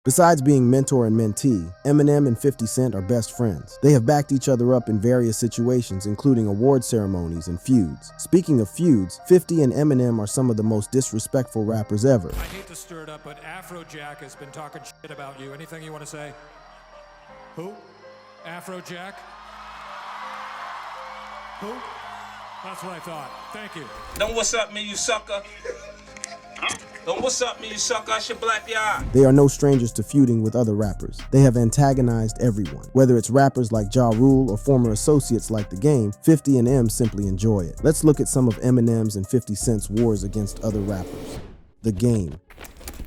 Besides being mentor and mentee, Eminem and 50 Cent are best friends. They have backed each other up in various situations, including award ceremonies and feuds. Speaking of feuds, 50 and Eminem are some of the most disrespectful rappers ever. I hate to stir it up, but Afrojack has been talking shit about you. Anything you want to say? Who? Afrojack? Who? That's what I thought. Thank you. Don't what's up me, you sucker. Don't what's up me, you sucker. I should black your eye. They are no strangers to feuding with other rappers. They have antagonized everyone. Whether it's rappers like Ja Rule or former associates like The Game, 50 and M simply enjoy it. Let's look at some of Eminem's and 50 Cent's wars against other rappers. The Game.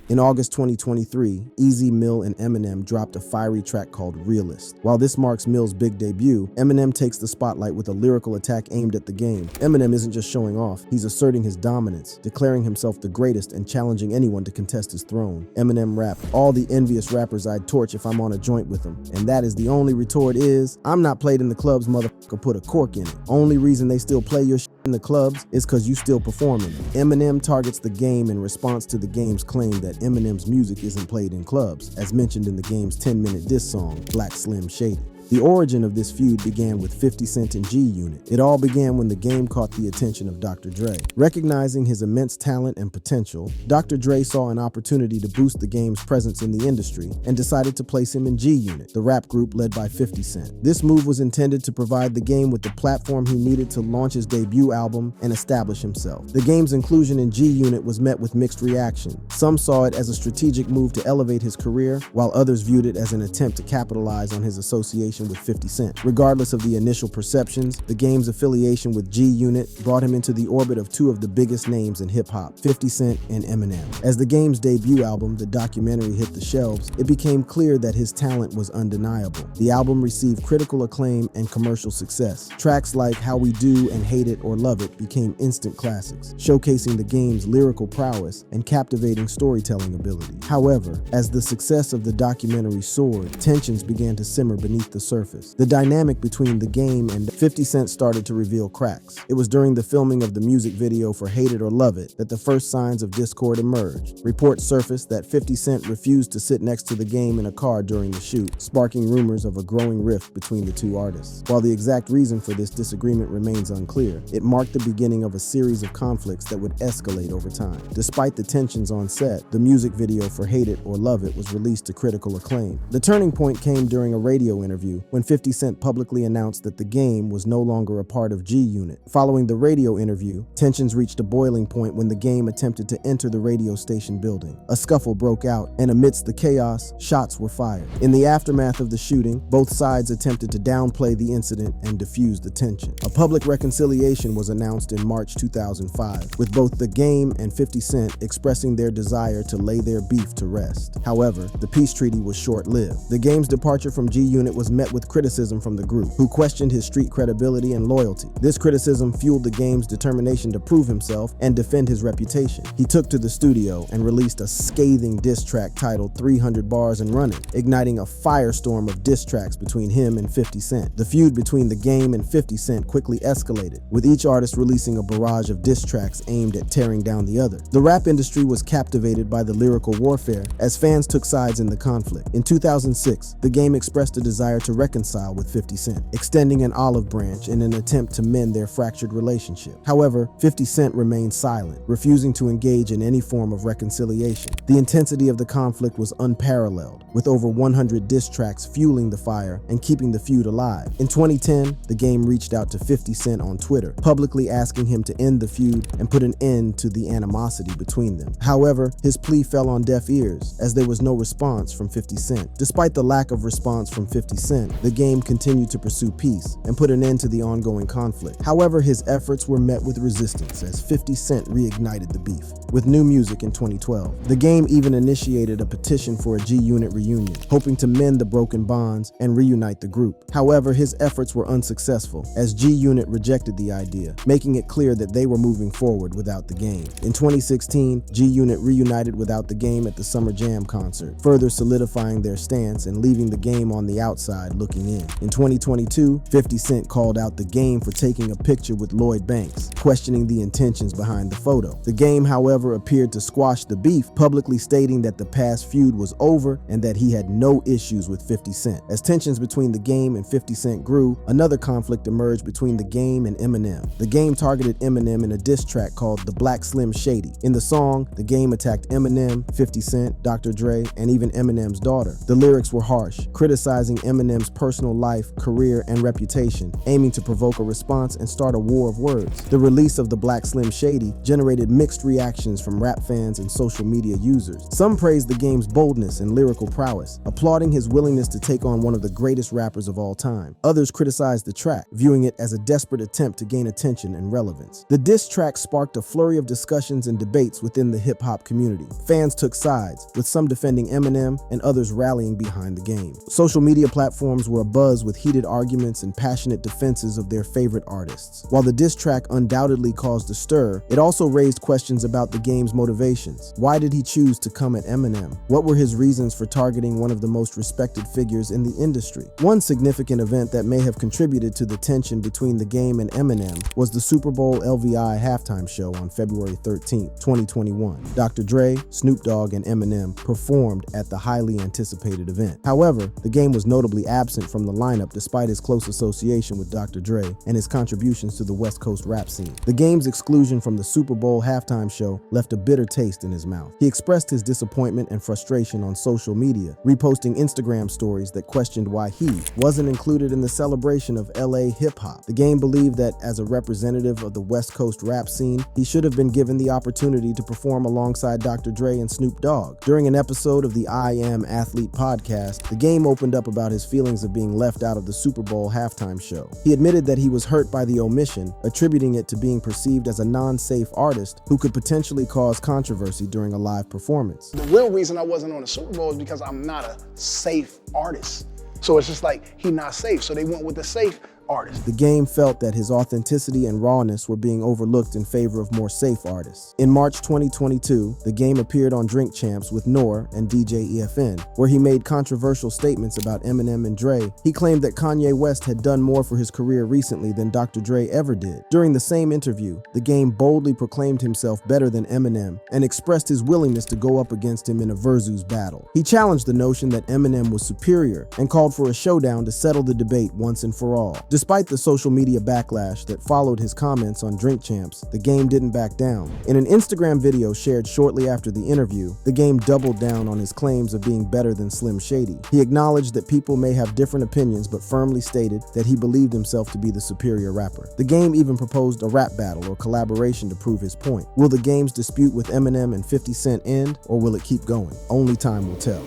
In August 2023, Easy, Mill, and Eminem dropped a fiery track called Realist. While this marks Mill's big debut, Eminem takes the spotlight with a lyrical attack aimed at The Game. Eminem isn't just showing off, he's asserting his dominance, declaring himself the greatest and challenging anyone to contest his throne. Eminem rapped, "All the envious rappers I'd torch if I'm on a joint with them." And that is the only retort is, "I'm not played in the clubs, motherfucker, put a cork in it. Only reason they still play your shit in the clubs is cause you still performing." Eminem targets The Game in response to The Game's claim that Eminem's music isn't played in clubs, as mentioned in The Game's 10-minute diss song, Black Slim Shady. The origin of this feud began with 50 Cent and G-Unit. It all began when The Game caught the attention of Dr. Dre. Recognizing his immense talent and potential, Dr. Dre saw an opportunity to boost The Game's presence in the industry and decided to place him in G-Unit, the rap group led by 50 Cent. This move was intended to provide The Game with the platform he needed to launch his debut album and establish himself. The Game's inclusion in G-Unit was met with mixed reaction. Some saw it as a strategic move to elevate his career, while others viewed it as an attempt to capitalize on his association with 50 Cent. Regardless of the initial perceptions, The Game's affiliation with G-Unit brought him into the orbit of two of the biggest names in hip-hop, 50 Cent and Eminem. As The Game's debut album, The Documentary, hit the shelves, it became clear that his talent was undeniable. The album received critical acclaim and commercial success. Tracks like How We Do and Hate It or Love It became instant classics, showcasing The Game's lyrical prowess and captivating storytelling ability. However, as the success of the documentary soared, tensions began to simmer beneath the surface. The dynamic between The Game and 50 Cent started to reveal cracks. It was during the filming of the music video for Hate It or Love It that the first signs of discord emerged. Reports surfaced that 50 Cent refused to sit next to The Game in a car during the shoot, sparking rumors of a growing rift between the two artists. While the exact reason for this disagreement remains unclear, it marked the beginning of a series of conflicts that would escalate over time. Despite the tensions on set, the music video for Hate It or Love It was released to critical acclaim. The turning point came during a radio interview when 50 Cent publicly announced that The Game was no longer a part of G-Unit. Following the radio interview, tensions reached a boiling point when The Game attempted to enter the radio station building. A scuffle broke out, and amidst the chaos, shots were fired. In the aftermath of the shooting, both sides attempted to downplay the incident and diffuse the tension. A public reconciliation was announced in March 2005, with both The Game and 50 Cent expressing their desire to lay their beef to rest. However, the peace treaty was short-lived. The Game's departure from G-Unit was met with criticism from the group, who questioned his street credibility and loyalty. This criticism fueled The Game's determination to prove himself and defend his reputation. He took to the studio and released a scathing diss track titled 300 Bars and Running, igniting a firestorm of diss tracks between him and 50 Cent. The feud between The Game and 50 Cent quickly escalated, with each artist releasing a barrage of diss tracks aimed at tearing down the other. The rap industry was captivated by the lyrical warfare as fans took sides in the conflict. In 2006, The Game expressed a desire to reconcile with 50 Cent, extending an olive branch in an attempt to mend their fractured relationship. However, 50 Cent remained silent, refusing to engage in any form of reconciliation. The intensity of the conflict was unparalleled, with over 100 diss tracks fueling the fire and keeping the feud alive. In 2010, The Game reached out to 50 Cent on Twitter, publicly asking him to end the feud and put an end to the animosity between them. However, his plea fell on deaf ears, as there was no response from 50 Cent. Despite the lack of response from 50 Cent, The Game continued to pursue peace and put an end to the ongoing conflict. However, his efforts were met with resistance as 50 Cent reignited the beef. With new music in 2012, The Game even initiated a petition for a G-Unit reunion, hoping to mend the broken bonds and reunite the group. However, his efforts were unsuccessful, as G-Unit rejected the idea, making it clear that they were moving forward without The Game. In 2016, G-Unit reunited without The Game at the Summer Jam concert, further solidifying their stance and leaving The Game on the outside outside looking in. In 2022, 50 Cent called out The Game for taking a picture with Lloyd Banks, questioning the intentions behind the photo. The Game, however, appeared to squash the beef, publicly stating that the past feud was over and that he had no issues with 50 Cent. As tensions between The Game and 50 Cent grew, another conflict emerged between The Game and Eminem. The Game targeted Eminem in a diss track called The Black Slim Shady. In the song, The Game attacked Eminem, 50 Cent, Dr. Dre, and even Eminem's daughter. The lyrics were harsh, criticizing Eminem's personal life, career, and reputation, aiming to provoke a response and start a war of words. The release of The Black Slim Shady generated mixed reactions from rap fans and social media users. Some praised The Game's boldness and lyrical prowess, applauding his willingness to take on one of the greatest rappers of all time. Others criticized the track, viewing it as a desperate attempt to gain attention and relevance. The diss track sparked a flurry of discussions and debates within the hip-hop community. Fans took sides, with some defending Eminem and others rallying behind The Game. Social media platforms were abuzz with heated arguments and passionate defenses of their favorite artists. While the diss track undoubtedly caused a stir, it also raised questions about The Game's motivations. Why did he choose to come at Eminem? What were his reasons for targeting one of the most respected figures in the industry? One significant event that may have contributed to the tension between The Game and Eminem was the Super Bowl LVI halftime show on February 13, 2021. Dr. Dre, Snoop Dogg, and Eminem performed at the highly anticipated event. However, The Game was notably absent from the lineup despite his close association with Dr. Dre and his contributions to the West Coast rap scene. The Game's exclusion from the Super Bowl halftime show left a bitter taste in his mouth. He expressed his disappointment and frustration on social media, reposting Instagram stories that questioned why he wasn't included in the celebration of LA hip-hop. The Game believed that as a representative of the West Coast rap scene, he should have been given the opportunity to perform alongside Dr. Dre and Snoop Dogg. During an episode of the I Am Athlete podcast, The Game opened up about his feelings of being left out of the Super Bowl halftime show. He admitted that he was hurt by the omission, attributing it to being perceived as a non-safe artist who could potentially cause controversy during a live performance. The real reason I wasn't on the Super Bowl is because I'm not a safe artist. So it's just like, he not safe, so they went with the safe artist. The Game felt that his authenticity and rawness were being overlooked in favor of more safe artists. In March 2022, The Game appeared on Drink Champs with Noor and DJ EFN, where he made controversial statements about Eminem and Dre. He claimed that Kanye West had done more for his career recently than Dr. Dre ever did. During the same interview, The Game boldly proclaimed himself better than Eminem and expressed his willingness to go up against him in a versus battle. He challenged the notion that Eminem was superior and called for a showdown to settle the debate once and for all. Despite the social media backlash that followed his comments on Drink Champs, The Game didn't back down. In an Instagram video shared shortly after the interview, The Game doubled down on his claims of being better than Slim Shady. He acknowledged that people may have different opinions, but firmly stated that he believed himself to be the superior rapper. The Game even proposed a rap battle or collaboration to prove his point. Will The Game's dispute with Eminem and 50 Cent end, or will it keep going? Only time will tell.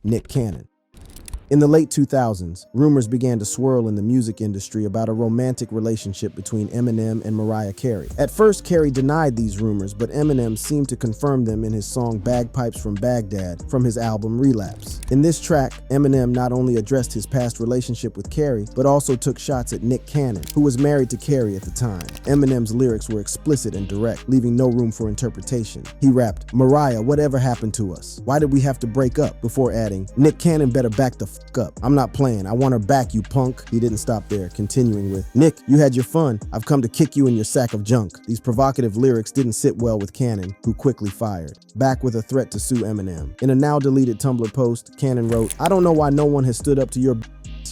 Nick Cannon. In the late 2000s, rumors began to swirl in the music industry about a romantic relationship between Eminem and Mariah Carey. At first, Carey denied these rumors, but Eminem seemed to confirm them in his song Bagpipes from Baghdad from his album Relapse. In this track, Eminem not only addressed his past relationship with Carey, but also took shots at Nick Cannon, who was married to Carey at the time. Eminem's lyrics were explicit and direct, leaving no room for interpretation. He rapped, "Mariah, whatever happened to us? Why did we have to break up?" before adding, "Nick Cannon better back the up. I'm not playing. I want her back, you punk." He didn't stop there, continuing with, "Nick, you had your fun. I've come to kick you in your sack of junk." These provocative lyrics didn't sit well with Cannon, who quickly fired, back with a threat to sue Eminem. In a now-deleted Tumblr post, Cannon wrote, "I don't know why no one has stood up to your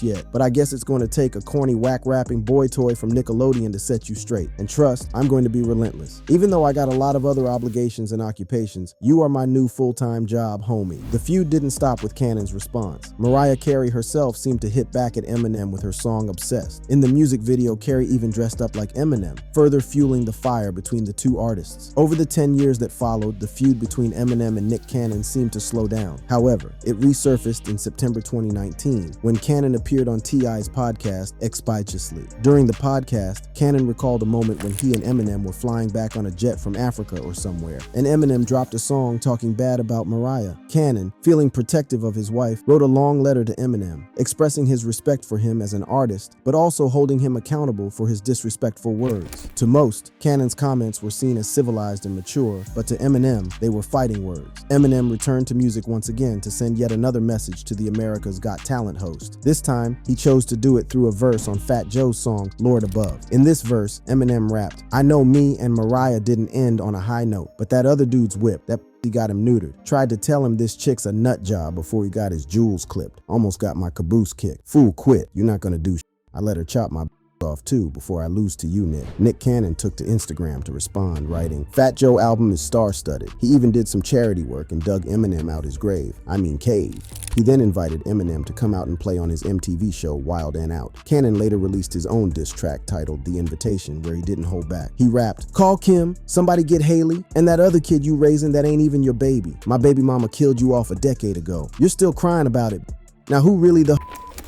yet, but I guess it's going to take a corny whack-rapping boy toy from Nickelodeon to set you straight. And trust, I'm going to be relentless. Even though I got a lot of other obligations and occupations, you are my new full-time job, homie." The feud didn't stop with Cannon's response. Mariah Carey herself seemed to hit back at Eminem with her song Obsessed. In the music video, Carey even dressed up like Eminem, further fueling the fire between the two artists. Over the 10 years that followed, the feud between Eminem and Nick Cannon seemed to slow down. However, it resurfaced in September 2019, when Cannon appeared on T.I.'s podcast, Expeditiously. During the podcast, Cannon recalled a moment when he and Eminem were flying back on a jet from Africa or somewhere, and Eminem dropped a song talking bad about Mariah. Cannon, feeling protective of his wife, wrote a long letter to Eminem, expressing his respect for him as an artist, but also holding him accountable for his disrespectful words. To most, Cannon's comments were seen as civilized and mature, but to Eminem, they were fighting words. Eminem returned to music once again to send yet another message to the America's Got Talent host. This time, time, he chose to do it through a verse on Fat Joe's song, Lord Above. In this verse, Eminem rapped, "I know me and Mariah didn't end on a high note, but that other dude's whip, that he got him neutered. Tried to tell him this chick's a nut job before he got his jewels clipped. Almost got my caboose kicked. Fool, quit. You're not gonna do shit. I let her chop my off too before I lose to you, Nick." Nick Cannon took to Instagram to respond, writing, "Fat Joe album is star-studded. He even did some charity work and dug Eminem out his grave. I mean cave." He then invited Eminem to come out and play on his MTV show Wild and Out. Cannon later released his own diss track titled The Invitation, where he didn't hold back. He rapped, "Call Kim, somebody get Haley, and that other kid you raising that ain't even your baby. My baby mama killed you off a decade ago. You're still crying about it. Now who really the..."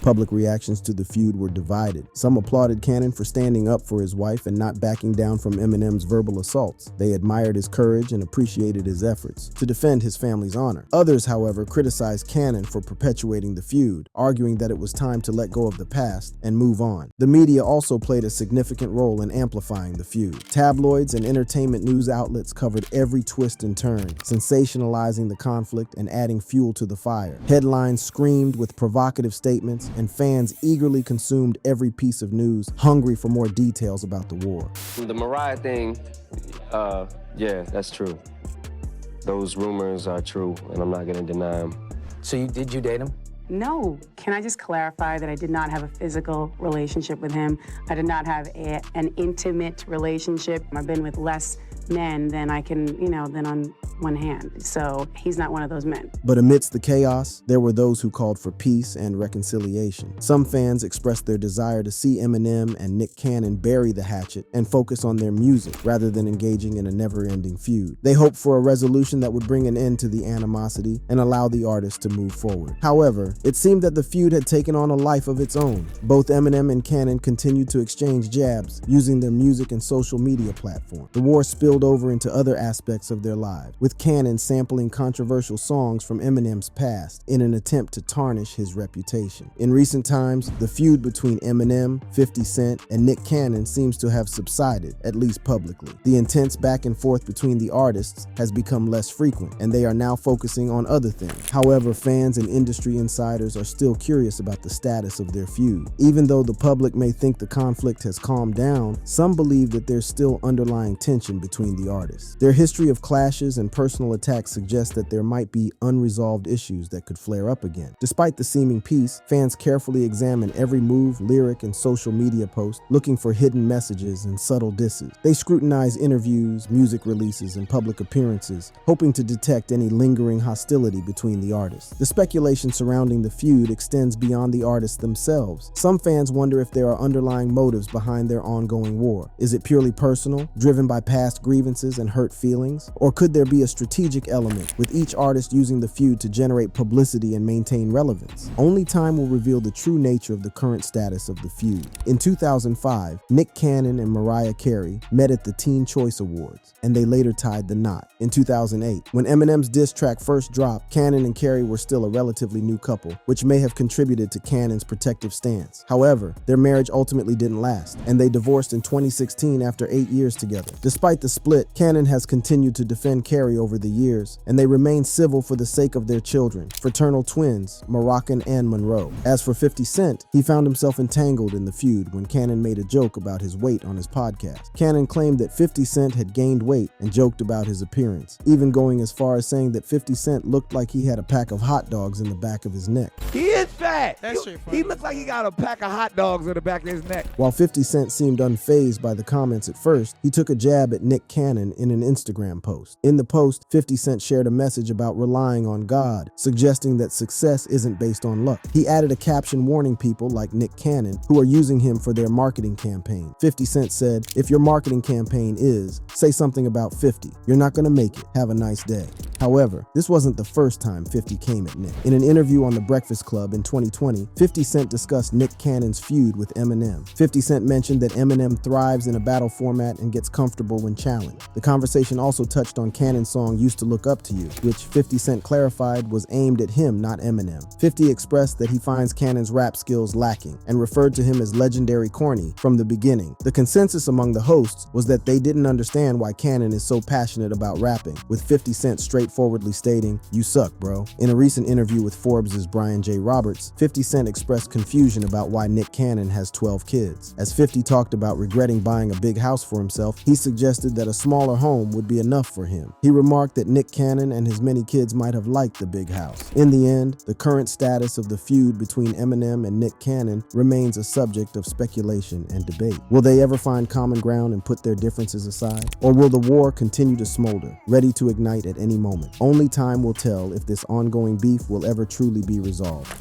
Public reactions to the feud were divided. Some applauded Cannon for standing up for his wife and not backing down from Eminem's verbal assaults. They admired his courage and appreciated his efforts to defend his family's honor. Others, however, criticized Cannon for perpetuating the feud, arguing that it was time to let go of the past and move on. The media also played a significant role in amplifying the feud. Tabloids and entertainment news outlets covered every twist and turn, sensationalizing the conflict and adding fuel to the fire. Headlines screamed with provocative statements, and fans eagerly consumed every piece of news, hungry for more details about the war. The Mariah thing, yeah, that's true. Those rumors are true, and I'm not gonna deny them. So did you date him? No. Can I just clarify that I did not have a physical relationship with him? I did not have an intimate relationship. I've been with less men than I can, than on one hand. So he's not one of those men. But amidst the chaos, there were those who called for peace and reconciliation. Some fans expressed their desire to see Eminem and Nick Cannon bury the hatchet and focus on their music rather than engaging in a never-ending feud. They hoped for a resolution that would bring an end to the animosity and allow the artists to move forward. However, it seemed that the feud had taken on a life of its own. Both Eminem and Cannon continued to exchange jabs using their music and social media platform. The war spilled over into other aspects of their lives, with Cannon sampling controversial songs from Eminem's past in an attempt to tarnish his reputation. In recent times, the feud between Eminem, 50 Cent, and Nick Cannon seems to have subsided, at least publicly. The intense back and forth between the artists has become less frequent, and they are now focusing on other things. However, fans and industry insiders are still curious about the status of their feud. Even though the public may think the conflict has calmed down, some believe that there's still underlying tension between the artists. Their history of clashes and personal attacks suggests that there might be unresolved issues that could flare up again. Despite the seeming peace, fans carefully examine every move, lyric, and social media post, looking for hidden messages and subtle disses. They scrutinize interviews, music releases, and public appearances, hoping to detect any lingering hostility between the artists. The speculation surrounding the feud extends beyond the artists themselves. Some fans wonder if there are underlying motives behind their ongoing war. Is it purely personal, driven by past grievances and hurt feelings? Or could there be a strategic element, with each artist using the feud to generate publicity and maintain relevance? Only time will reveal the true nature of the current status of the feud. In 2005, Nick Cannon and Mariah Carey met at the Teen Choice Awards, and they later tied the knot. In 2008, when Eminem's diss track first dropped, Cannon and Carey were still a relatively new couple, which may have contributed to Cannon's protective stance. However, their marriage ultimately didn't last, and they divorced in 2016 after 8 years together. Despite the split, Cannon has continued to defend Carey over the years, and they remain civil for the sake of their children, fraternal twins, Moroccan and Monroe. As for 50 Cent, he found himself entangled in the feud when Cannon made a joke about his weight on his podcast. Cannon claimed that 50 Cent had gained weight and joked about his appearance, even going as far as saying that 50 Cent looked like he had a pack of hot dogs in the back of his neck. He is fat. That's He looked like he got a pack of hot dogs in the back of his neck. While 50 Cent seemed unfazed by the comments at first, he took a jab at Nick Cannon in an Instagram post. In the post, 50 Cent shared a message about relying on God, suggesting that success isn't based on luck. He added a caption warning people like Nick Cannon who are using him for their marketing campaign. 50 Cent said, "If your marketing campaign is, say something about 50. You're not gonna make it. Have a nice day." However, this wasn't the first time 50 came at Nick. In an interview on The Breakfast Club in 2020, 50 Cent discussed Nick Cannon's feud with Eminem. 50 Cent mentioned that Eminem thrives in a battle format and gets comfortable when challenged. talent. The conversation also touched on Cannon's song Used to Look Up to You, which 50 Cent clarified was aimed at him, not Eminem. 50 expressed that he finds Cannon's rap skills lacking and referred to him as legendary corny from the beginning. The consensus among the hosts was that they didn't understand why Cannon is so passionate about rapping, with 50 Cent straightforwardly stating, "You suck, bro." In a recent interview with Forbes' Brian J. Roberts, 50 Cent expressed confusion about why Nick Cannon has 12 kids. As 50 talked about regretting buying a big house for himself, he suggested that a smaller home would be enough for him. He remarked that Nick Cannon and his many kids might have liked the big house. In the end, the current status of the feud between Eminem and Nick Cannon remains a subject of speculation and debate. Will they ever find common ground and put their differences aside? Or will the war continue to smolder, ready to ignite at any moment? Only time will tell if this ongoing beef will ever truly be resolved.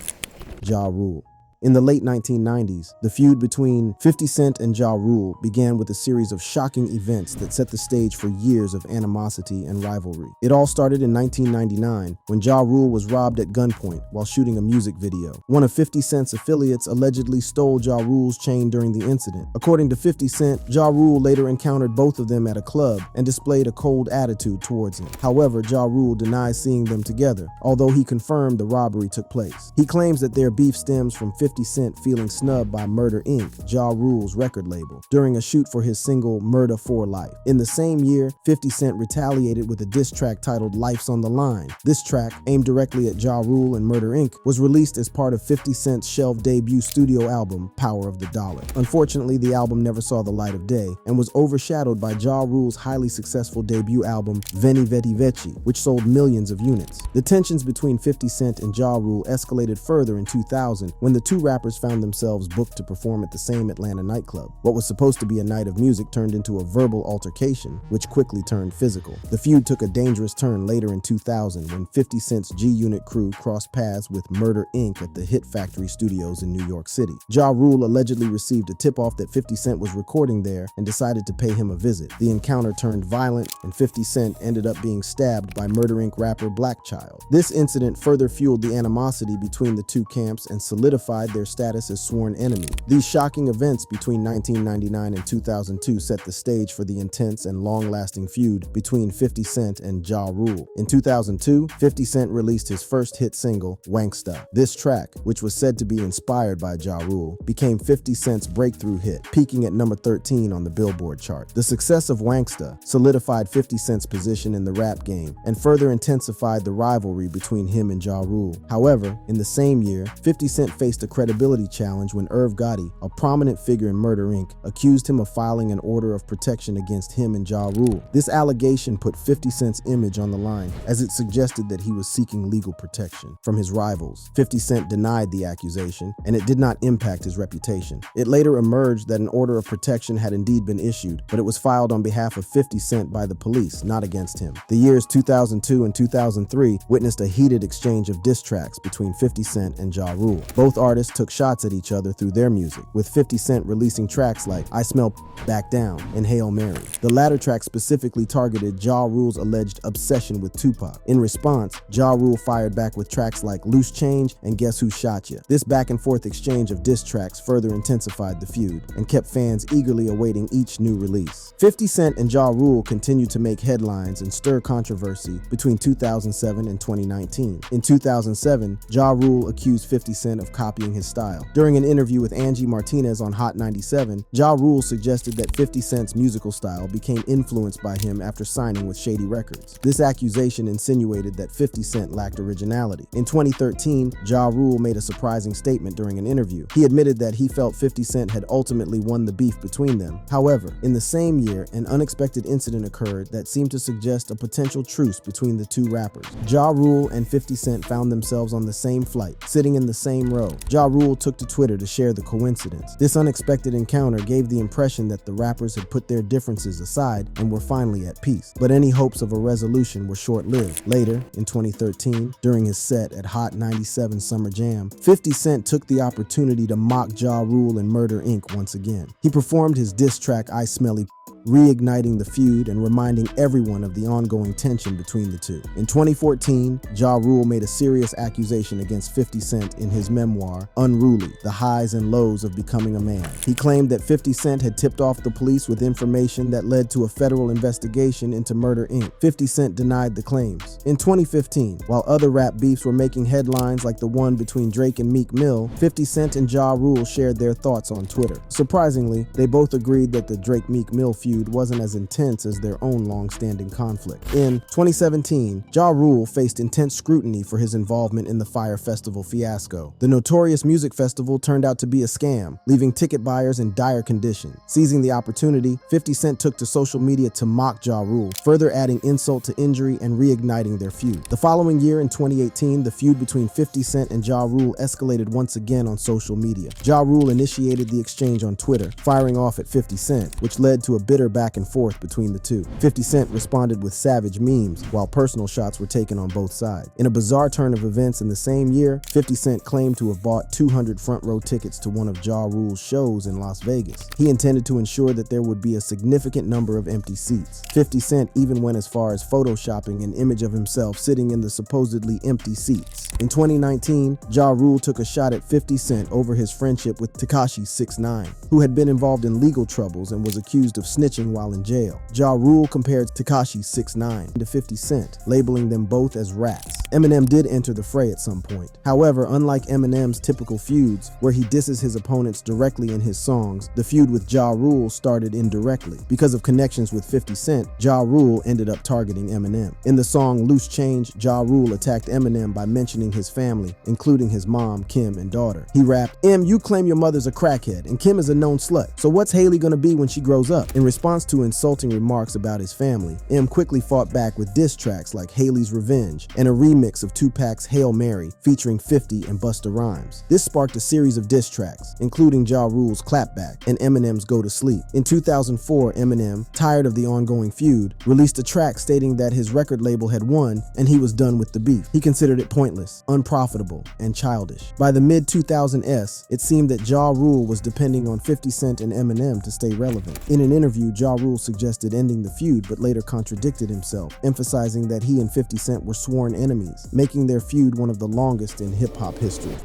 Ja Rule. In the late 1990s, the feud between 50 Cent and Ja Rule began with a series of shocking events that set the stage for years of animosity and rivalry. It all started in 1999 when Ja Rule was robbed at gunpoint while shooting a music video. One of 50 Cent's affiliates allegedly stole Ja Rule's chain during the incident. According to 50 Cent, Ja Rule later encountered both of them at a club and displayed a cold attitude towards him. However, Ja Rule denies seeing them together, although he confirmed the robbery took place. He claims that their beef stems from 50 Cent feeling snubbed by Murder Inc., Ja Rule's record label, during a shoot for his single Murder for Life. In the same year, 50 Cent retaliated with a diss track titled Life's on the Line. This track, aimed directly at Ja Rule and Murder Inc., was released as part of 50 Cent's shelved debut studio album, Power of the Dollar. Unfortunately, the album never saw the light of day and was overshadowed by Ja Rule's highly successful debut album, Veni Vedi Vici, which sold millions of units. The tensions between 50 Cent and Ja Rule escalated further in 2000 when the two rappers found themselves booked to perform at the same Atlanta nightclub. What was supposed to be a night of music turned into a verbal altercation, which quickly turned physical. The feud took a dangerous turn later in 2000 when 50 Cent's G-Unit crew crossed paths with Murder Inc. at the Hit Factory Studios in New York City. Ja Rule allegedly received a tip-off that 50 Cent was recording there and decided to pay him a visit. The encounter turned violent, and 50 Cent ended up being stabbed by Murder Inc. rapper Black Child. This incident further fueled the animosity between the two camps and solidified their status as sworn enemies. These shocking events between 1999 and 2002 set the stage for the intense and long-lasting feud between 50 Cent and Ja Rule. In 2002, 50 Cent released his first hit single, Wanksta. This track, which was said to be inspired by Ja Rule, became 50 Cent's breakthrough hit, peaking at number 13 on the Billboard chart. The success of Wanksta solidified 50 Cent's position in the rap game and further intensified the rivalry between him and Ja Rule. However, in the same year, 50 Cent faced a credibility challenge when Irv Gotti, a prominent figure in Murder Inc., accused him of filing an order of protection against him and Ja Rule. This allegation put 50 Cent's image on the line, as it suggested that he was seeking legal protection from his rivals. 50 Cent denied the accusation, and it did not impact his reputation. It later emerged that an order of protection had indeed been issued, but it was filed on behalf of 50 Cent by the police, not against him. The years 2002 and 2003 witnessed a heated exchange of diss tracks between 50 Cent and Ja Rule. Both artists took shots at each other through their music, with 50 Cent releasing tracks like I Smell Back Down and Hail Mary. The latter track specifically targeted Ja Rule's alleged obsession with Tupac. In response, Ja Rule fired back with tracks like Loose Change and Guess Who Shot Ya. This back and forth exchange of diss tracks further intensified the feud and kept fans eagerly awaiting each new release. 50 Cent and Ja Rule continued to make headlines and stir controversy between 2007 and 2019. In 2007, Ja Rule accused 50 Cent of copying his style. During an interview with Angie Martinez on Hot 97, Ja Rule suggested that 50 Cent's musical style became influenced by him after signing with Shady Records. This accusation insinuated that 50 Cent lacked originality. In 2013, Ja Rule made a surprising statement during an interview. He admitted that he felt 50 Cent had ultimately won the beef between them. However, in the same year, an unexpected incident occurred that seemed to suggest a potential truce between the two rappers. Ja Rule and 50 Cent found themselves on the same flight, sitting in the same row. Ja Rule took to Twitter to share the coincidence. This unexpected encounter gave the impression that the rappers had put their differences aside and were finally at peace. But any hopes of a resolution were short-lived. Later, in 2013, during his set at Hot 97 Summer Jam, 50 Cent took the opportunity to mock Ja Rule and Murder Inc. once again. He performed his diss track I Smelly reigniting the feud and reminding everyone of the ongoing tension between the two. In 2014, Ja Rule made a serious accusation against 50 Cent in his memoir, Unruly: The Highs and Lows of Becoming a Man. He claimed that 50 Cent had tipped off the police with information that led to a federal investigation into Murder Inc. 50 Cent denied the claims. In 2015, while other rap beefs were making headlines like the one between Drake and Meek Mill, 50 Cent and Ja Rule shared their thoughts on Twitter. Surprisingly, they both agreed that the Drake-Meek Mill feud wasn't as intense as their own long-standing conflict. In 2017, Ja Rule faced intense scrutiny for his involvement in the Fyre Festival fiasco. The notorious music festival turned out to be a scam, leaving ticket buyers in dire condition. Seizing the opportunity, 50 Cent took to social media to mock Ja Rule, further adding insult to injury and reigniting their feud. The following year, in 2018, the feud between 50 Cent and Ja Rule escalated once again on social media. Ja Rule initiated the exchange on Twitter, firing off at 50 Cent, which led to a bitter back and forth between the two. 50 Cent responded with savage memes, while personal shots were taken on both sides. In a bizarre turn of events in the same year, 50 Cent claimed to have bought 200 front row tickets to one of Ja Rule's shows in Las Vegas. He intended to ensure that there would be a significant number of empty seats. 50 Cent even went as far as photoshopping an image of himself sitting in the supposedly empty seats. In 2019, Ja Rule took a shot at 50 Cent over his friendship with Tekashi 6ix9ine, who had been involved in legal troubles and was accused of snitching while in jail. Ja Rule compared Tekashi 6ix9ine to 50 Cent, labeling them both as rats. Eminem did enter the fray at some point. However, unlike Eminem's typical feuds, where he disses his opponents directly in his songs, the feud with Ja Rule started indirectly. Because of connections with 50 Cent, Ja Rule ended up targeting Eminem. In the song Loose Change, Ja Rule attacked Eminem by mentioning his family, including his mom, Kim, and daughter. He rapped, "Em, you claim your mother's a crackhead, and Kim is a known slut. So what's Haley gonna be when she grows up?" In response to insulting remarks about his family, Em quickly fought back with diss tracks like Haley's Revenge and a remix of Tupac's Hail Mary featuring 50 and Busta Rhymes. This sparked a series of diss tracks, including Ja Rule's Clapback and Eminem's Go to Sleep. In 2004, Eminem, tired of the ongoing feud, released a track stating that his record label had won and he was done with the beef. He considered it pointless, unprofitable, and childish. By the mid-2000s, it seemed that Ja Rule was depending on 50 Cent and Eminem to stay relevant. In an interview, Ja Rule suggested ending the feud but later contradicted himself, emphasizing that he and 50 Cent were sworn enemies, making their feud one of the longest in hip-hop history.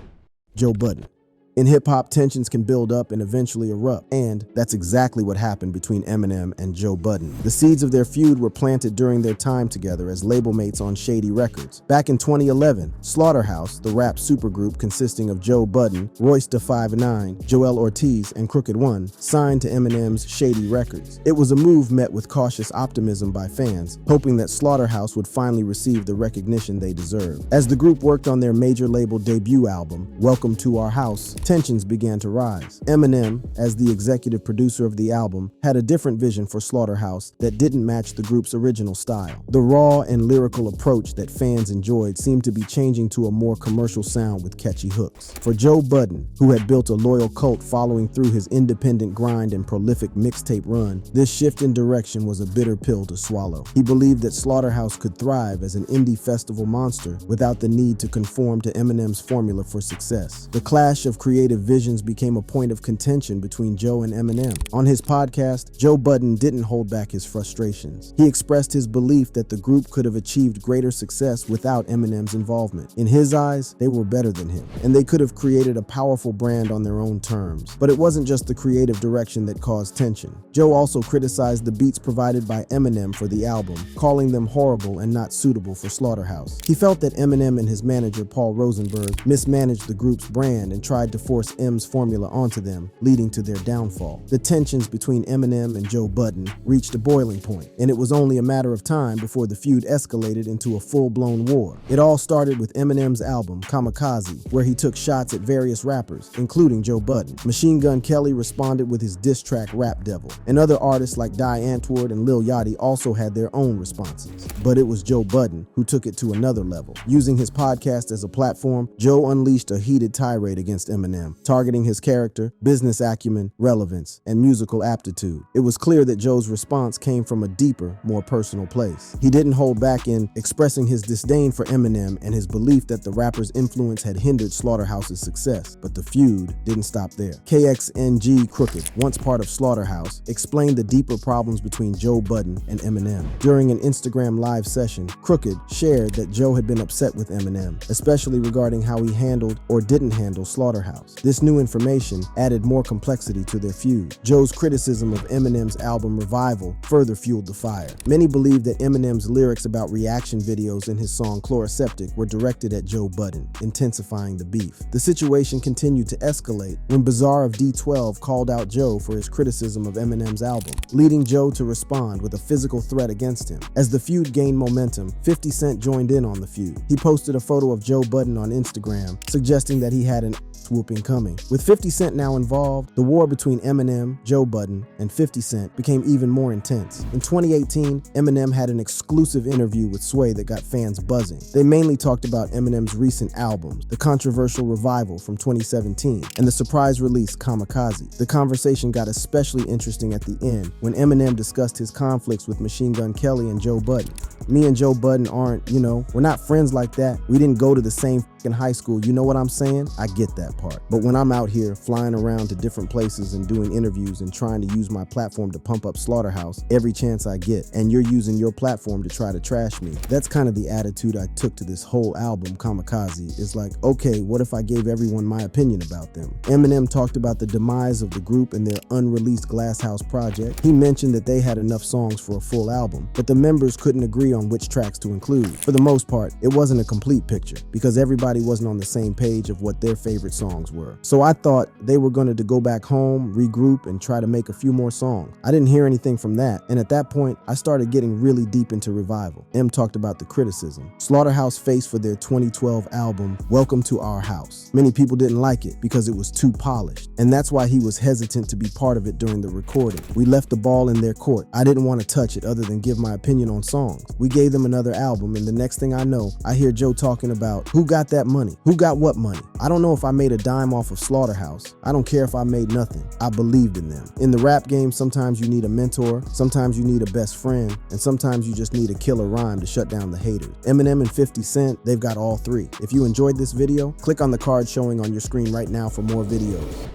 Joe Budden. In hip-hop, tensions can build up and eventually erupt, and that's exactly what happened between Eminem and Joe Budden. The seeds of their feud were planted during their time together as label mates on Shady Records. Back in 2011, Slaughterhouse, the rap supergroup consisting of Joe Budden, Royce da 5'9", Joel Ortiz, and Crooked One, signed to Eminem's Shady Records. It was a move met with cautious optimism by fans, hoping that Slaughterhouse would finally receive the recognition they deserved. As the group worked on their major label debut album, Welcome to Our House, tensions began to rise. Eminem, as the executive producer of the album, had a different vision for Slaughterhouse that didn't match the group's original style. The raw and lyrical approach that fans enjoyed seemed to be changing to a more commercial sound with catchy hooks. For Joe Budden, who had built a loyal cult following through his independent grind and prolific mixtape run, this shift in direction was a bitter pill to swallow. He believed that Slaughterhouse could thrive as an indie festival monster without the need to conform to Eminem's formula for success. The clash of creative visions became a point of contention between Joe and Eminem. On his podcast, Joe Budden didn't hold back his frustrations. He expressed his belief that the group could have achieved greater success without Eminem's involvement. In his eyes, they were better than him, and they could have created a powerful brand on their own terms. But it wasn't just the creative direction that caused tension. Joe also criticized the beats provided by Eminem for the album, calling them horrible and not suitable for Slaughterhouse. He felt that Eminem and his manager, Paul Rosenberg, mismanaged the group's brand and tried to force M's formula onto them, leading to their downfall. The tensions between Eminem and Joe Budden reached a boiling point, and it was only a matter of time before the feud escalated into a full-blown war. It all started with Eminem's album, Kamikaze, where he took shots at various rappers, including Joe Budden. Machine Gun Kelly responded with his diss track Rap Devil, and other artists like Die Antwoord and Lil Yachty also had their own responses. But it was Joe Budden who took it to another level. Using his podcast as a platform, Joe unleashed a heated tirade against Eminem. Eminem, targeting his character, business acumen, relevance, and musical aptitude. It was clear that Joe's response came from a deeper, more personal place. He didn't hold back in expressing his disdain for Eminem and his belief that the rapper's influence had hindered Slaughterhouse's success, but the feud didn't stop there. KXNG Crooked, once part of Slaughterhouse, explained the deeper problems between Joe Budden and Eminem. During an Instagram live session, Crooked shared that Joe had been upset with Eminem, especially regarding how he handled or didn't handle Slaughterhouse. This new information added more complexity to their feud. Joe's criticism of Eminem's album Revival further fueled the fire. Many believe that Eminem's lyrics about reaction videos in his song Chloroseptic were directed at Joe Budden, intensifying the beef. The situation continued to escalate when Bizarre of D12 called out Joe for his criticism of Eminem's album, leading Joe to respond with a physical threat against him. As the feud gained momentum, 50 Cent joined in on the feud. He posted a photo of Joe Budden on Instagram, suggesting that he had an whooping coming. With 50 Cent now involved, the war between Eminem, Joe Budden, and 50 Cent became even more intense. In 2018, Eminem had an exclusive interview with Sway that got fans buzzing. They mainly talked about Eminem's recent albums, the controversial Revival from 2017, and the surprise release Kamikaze. The conversation got especially interesting at the end when Eminem discussed his conflicts with Machine Gun Kelly and Joe Budden. Me and Joe Budden aren't, we're not friends like that. We didn't go to the same in high school, you know what I'm saying? I get that part. But when I'm out here flying around to different places and doing interviews and trying to use my platform to pump up Slaughterhouse every chance I get, and you're using your platform to try to trash me, that's kind of the attitude I took to this whole album, Kamikaze. It's like, okay, what if I gave everyone my opinion about them? Eminem talked about the demise of the group and their unreleased Glass House project. He mentioned that they had enough songs for a full album, but the members couldn't agree on which tracks to include. For the most part, it wasn't a complete picture because everybody wasn't on the same page of what their favorite songs were. So I thought they were going to go back home, regroup, and try to make a few more songs. I didn't hear anything from that, and at that point, I started getting really deep into Revival. M talked about the criticism Slaughterhouse faced for their 2012 album, Welcome to Our House. Many people didn't like it because it was too polished, and that's why he was hesitant to be part of it during the recording. We left the ball in their court. I didn't want to touch it other than give my opinion on songs. We gave them another album, and the next thing I know, I hear Joe talking about who got that money? Who got what money? I don't know if I made a dime off of Slaughterhouse. I don't care if I made nothing. I believed in them. In the rap game, sometimes you need a mentor, sometimes you need a best friend, and sometimes you just need a killer rhyme to shut down the haters. Eminem and 50 Cent, they've got all three. If you enjoyed this video, click on the card showing on your screen right now for more videos.